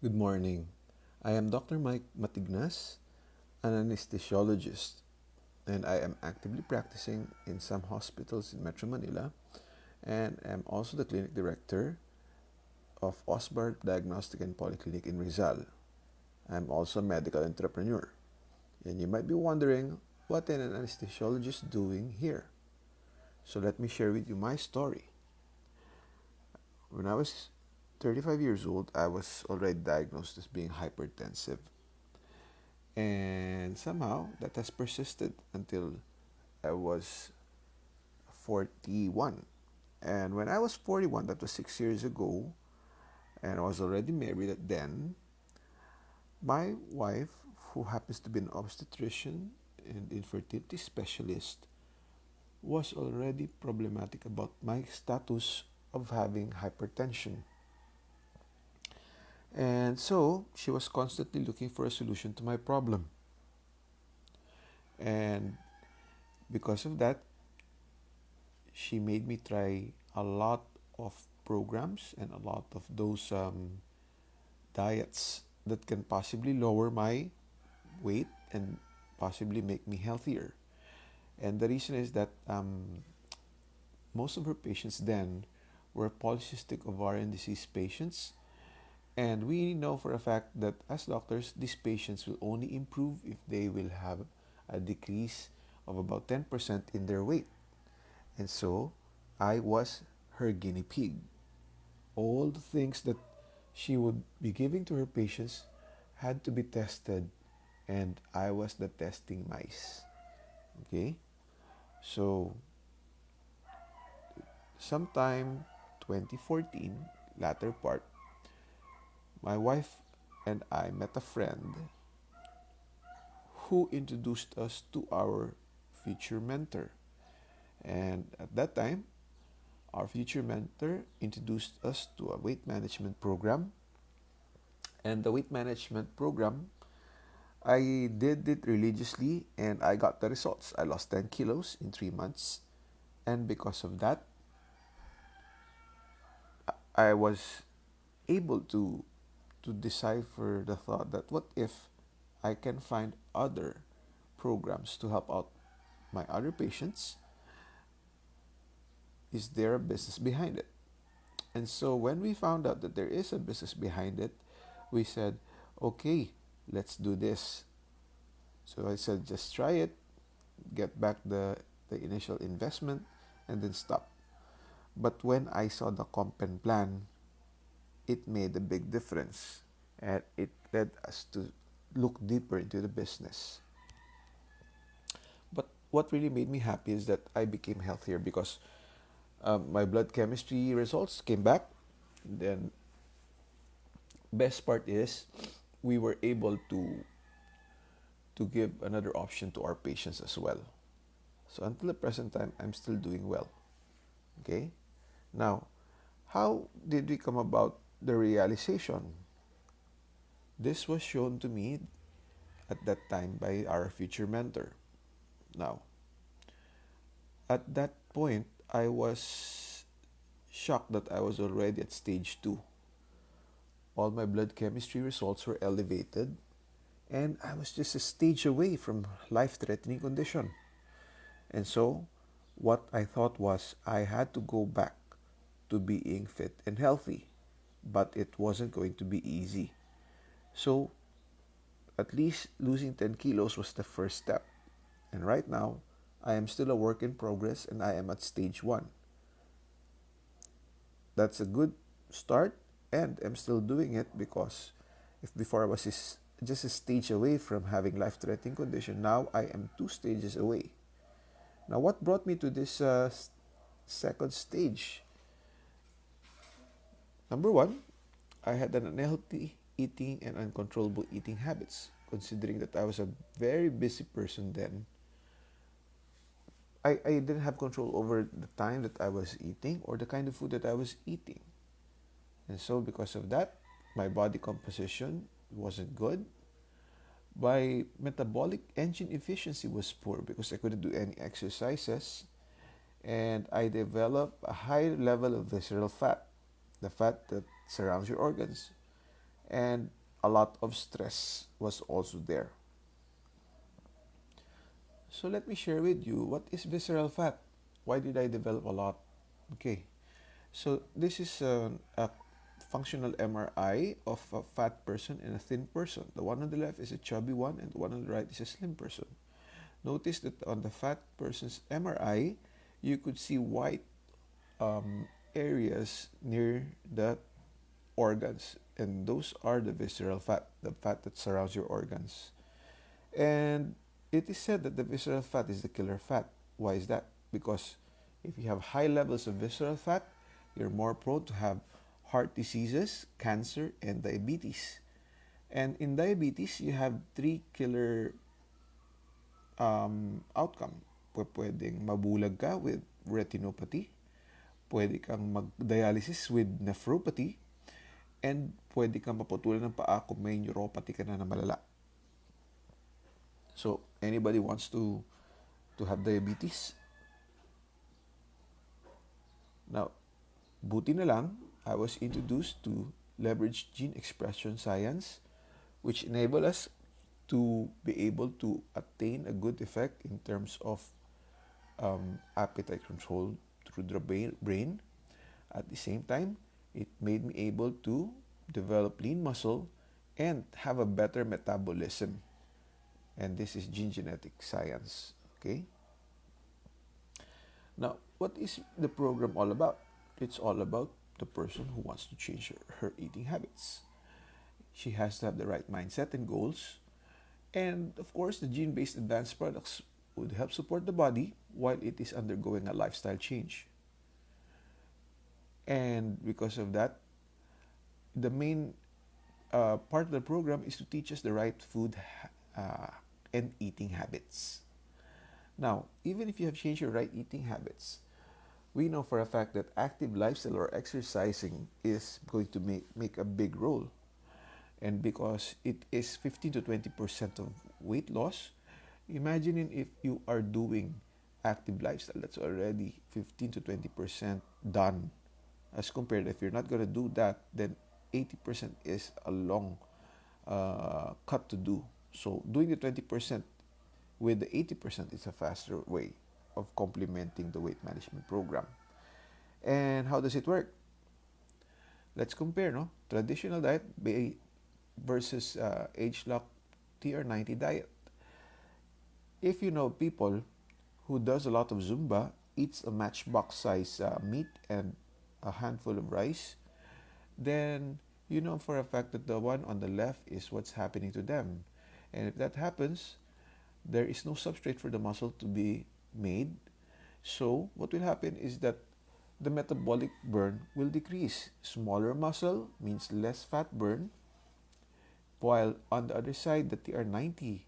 Good morning. I am Dr. Mike Matignas, an anesthesiologist, and I am actively practicing in some hospitals in Metro Manila and am also the clinic director of Osbar Diagnostic and Polyclinic in Rizal. I'm also a medical entrepreneur. And you might be wondering what an anesthesiologist doing here. So let me share with you my story. When I was 35 years old, I was already diagnosed as being hypertensive. And somehow that has persisted until I was 41. And when I was 41, that was 6 years ago, and I was already married at then, my wife, who happens to be an obstetrician and infertility specialist, was already problematic about my status of having hypertension. And so she was constantly looking for a solution to my problem. And because of that, she made me try a lot of programs and a lot of those diets that can possibly lower my weight and possibly make me healthier. And the reason is that most of her patients then were polycystic ovarian disease patients. And we know for a fact that as doctors, these patients will only improve if they will have a decrease of about 10% in their weight. And so I was her guinea pig. All the things that she would be giving to her patients had to be tested, and I was the testing mice. Okay? So, sometime 2014, latter part, my wife and I met a friend who introduced us to our future mentor. And at that time, our future mentor introduced us to a weight management program. And the weight management program, I did it religiously and I got the results. I lost 10 kilos in 3 months. And because of that, I was able to decipher the thought that what if I can find other programs to help out my other patients? Is there a business behind it? And so when we found out that there is a business behind it, we said, okay, let's do this. So I said, just try it, get back the initial investment, and then stop. But when I saw the comp and plan, it made a big difference. And it led us to look deeper into the business. But what really made me happy is that I became healthier because my blood chemistry results came back. Then best part is we were able to give another option to our patients as well. So until the present time, I'm still doing well. Okay? Now, how did we come about the realization? This was shown to me at that time by our future mentor. Now, at that point, I was shocked that I was already at stage 2. All my blood chemistry results were elevated, and I was just a stage away from life-threatening condition. And so, what I thought was I had to go back to being fit and healthy, but it wasn't going to be easy. So, at least losing 10 kilos was the first step. And right now, I am still a work in progress and I am at stage 1. That's a good start, and I'm still doing it because if before I was just a stage away from having life-threatening condition, now I am 2 stages away. Now, what brought me to this second stage? Number one, I had an unhealthy eating and uncontrollable eating habits. Considering that I was a very busy person then, I didn't have control over the time that I was eating or the kind of food that I was eating. And so, because of that, my body composition wasn't good. My metabolic engine efficiency was poor because I couldn't do any exercises. And I developed a high level of visceral fat, the fat that surrounds your organs. and a lot of stress was also there. So let me share with you what is visceral fat. Why did I develop a lot? Okay, so this is a functional MRI of a fat person and a thin person. The one on the left is a chubby one, and the one on the right is a slim person. Notice that on the fat person's MRI, you could see white areas near the organs, and those are the visceral fat, the fat that surrounds your organs. And it is said that the visceral fat is the killer fat. Why is that? Because if you have high levels of visceral fat, you're more prone to have heart diseases, cancer, and diabetes. And in diabetes, you have three killer outcome. Pwedeng mabulag ka with retinopathy, pwede kang mag-dialysis with nephropathy, and pwede kang maputulan ng paa kung may neuropathy ka na malala. So, anybody wants to have diabetes? Now, buti na lang, I was introduced to leverage gene expression science, which enable us to be able to attain a good effect in terms of appetite control through the brain. At the same time, it made me able to develop lean muscle and have a better metabolism. And this is gene genetic science. Okay. Now, what is the program all about? It's all about the person who wants to change her eating habits. She has to have the right mindset and goals. And of course, the gene-based advanced products would help support the body while it is undergoing a lifestyle change. And because of that, the main part of the program is to teach us the right food and eating habits. Now, even if you have changed your right eating habits, we know for a fact that active lifestyle or exercising is going to make a big role. And because it is 15 to 20% of weight loss, imagine if you are doing active lifestyle, that's already 15 to 20% done. As compared, if you're not going to do that, then 80% is a long cut to do. So doing the 20% with the 80% is a faster way of complementing the weight management program. And how does it work? Let's compare, no? Traditional diet versus age-locked TR90 diet. If you know people who does a lot of Zumba, eats a matchbox size meat and a handful of rice, then you know for a fact that the one on the left is what's happening to them. And if that happens, there is no substrate for the muscle to be made. So what will happen is that the metabolic burn will decrease. Smaller muscle means less fat burn, while on the other side, the TR90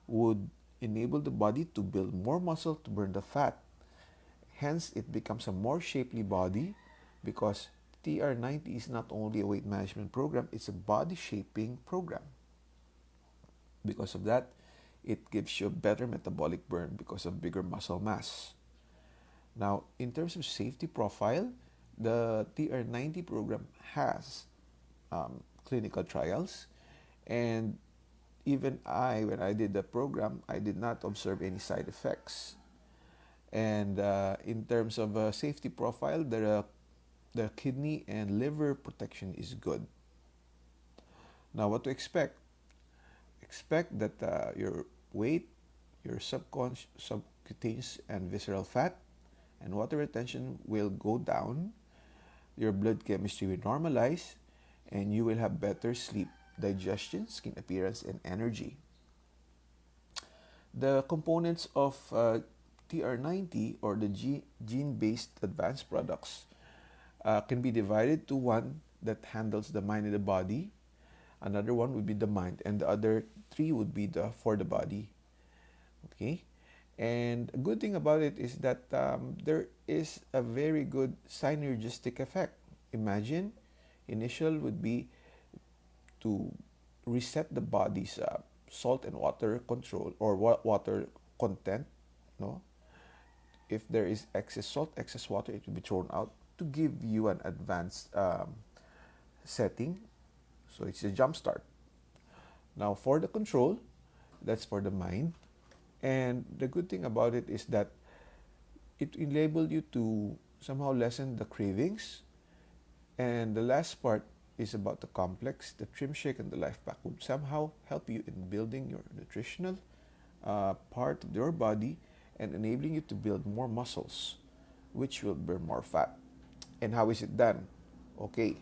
would enable the body to build more muscle to burn the fat. Hence, it becomes a more shapely body because TR90 is not only a weight management program, it's a body shaping program. Because of that, it gives you a better metabolic burn because of bigger muscle mass. Now, in terms of safety profile, the TR90 program has clinical trials, and even when I did the program, I did not observe any side effects. And in terms of safety profile, the kidney and liver protection is good. Now, what to expect? Expect that your weight, your subcutaneous and visceral fat, and water retention will go down, your blood chemistry will normalize, and you will have better sleep, digestion, skin appearance, and energy. The components of TR90 or the gene-based advanced products can be divided to one that handles the mind and the body, another one would be the mind, and the other three would be for the body. Okay, and a good thing about it is that there is a very good synergistic effect. Imagine, initial would be to reset the body's salt and water control or water content. No, if there is excess salt, excess water, it will be thrown out to give you an advanced setting. So it's a jump start. Now for the control, that's for the mind. And the good thing about it is that it enabled you to somehow lessen the cravings. And the last part is about the complex. The trim shake and the life pack would somehow help you in building your nutritional part of your body and enabling you to build more muscles, which will burn more fat. And how is it done? Okay,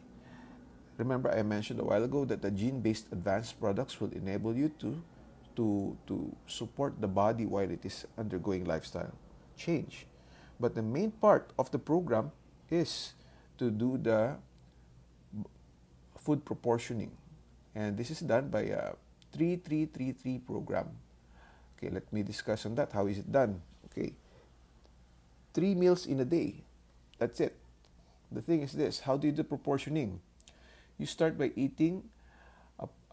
remember I mentioned a while ago that the gene-based advanced products will enable you to support the body while it is undergoing lifestyle change. But the main part of the program is to do the food proportioning. And this is done by a 3-3-3-3 program. Okay, let me discuss on that. How is it done? Okay, 3 meals in a day. That's it. The thing is this, how do you do proportioning? You start by eating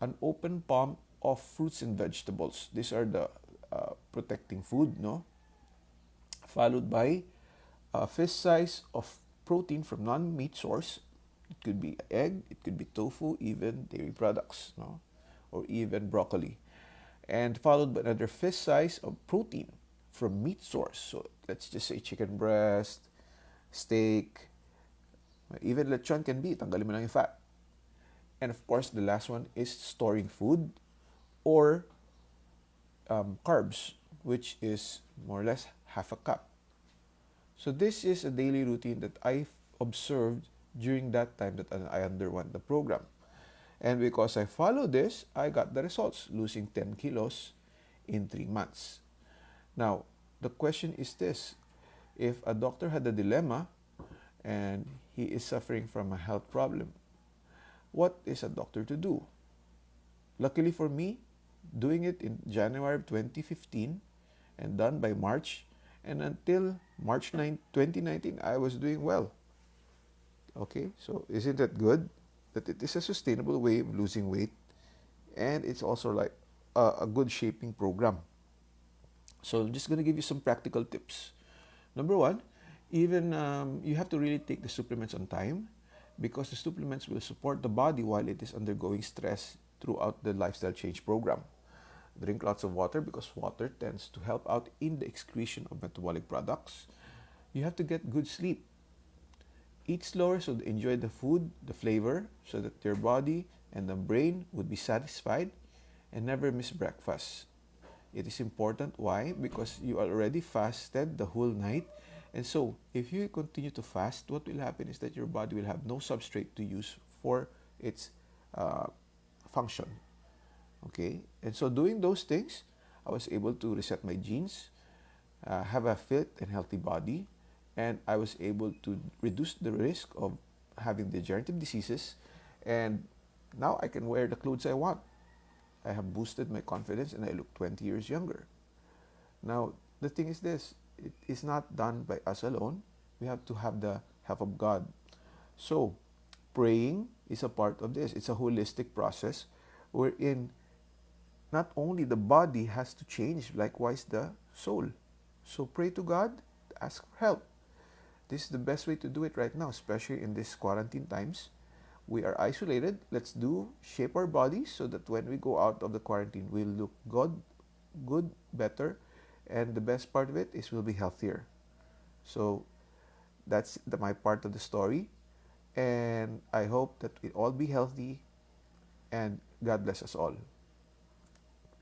an open palm of fruits and vegetables. These are the protecting food, no? Followed by a fist size of protein from non-meat source. It could be egg, it could be tofu, even dairy products, no? Or even broccoli. And followed by another fist size of protein from meat source. So let's just say chicken breast, steak, even lechon can be, tanggalin mo lang yung fat. And of course, the last one is storing food or carbs, which is more or less half a cup. So this is a daily routine that I observed during that time that I underwent the program. And because I followed this, I got the results, losing 10 kilos in 3 months. Now, the question is this. If a doctor had a dilemma and he is suffering from a health problem, what is a doctor to do? Luckily for me, doing it in January of 2015 and done by March, and until March 9, 2019, I was doing well. Okay, so isn't that good? That it is a sustainable way of losing weight, and it's also like a good shaping program. So I'm just going to give you some practical tips. Number one, even you have to really take the supplements on time because the supplements will support the body while it is undergoing stress throughout the lifestyle change program. Drink lots of water because water tends to help out in the excretion of metabolic products. You have to get good sleep. Eat slower so enjoy the food, the flavor, so that your body and the brain would be satisfied, and never miss breakfast. It is important. Why? Because you already fasted the whole night. And so, if you continue to fast, what will happen is that your body will have no substrate to use for its uh, function. Okay? And so, doing those things, I was able to reset my genes, have a fit and healthy body, and I was able to reduce the risk of having degenerative diseases. And now I can wear the clothes I want. I have boosted my confidence and I look 20 years younger. Now, the thing is this, it is not done by us alone. We have to have the help of God. So, praying is a part of this. It's a holistic process wherein not only the body has to change, likewise the soul. So pray to God, ask for help. This is the best way to do it right now, especially in these quarantine times. We are isolated. Let's shape our bodies so that when we go out of the quarantine, we'll look good, better, and the best part of it is we'll be healthier. So that's my part of the story, and I hope that we all be healthy, and God bless us all.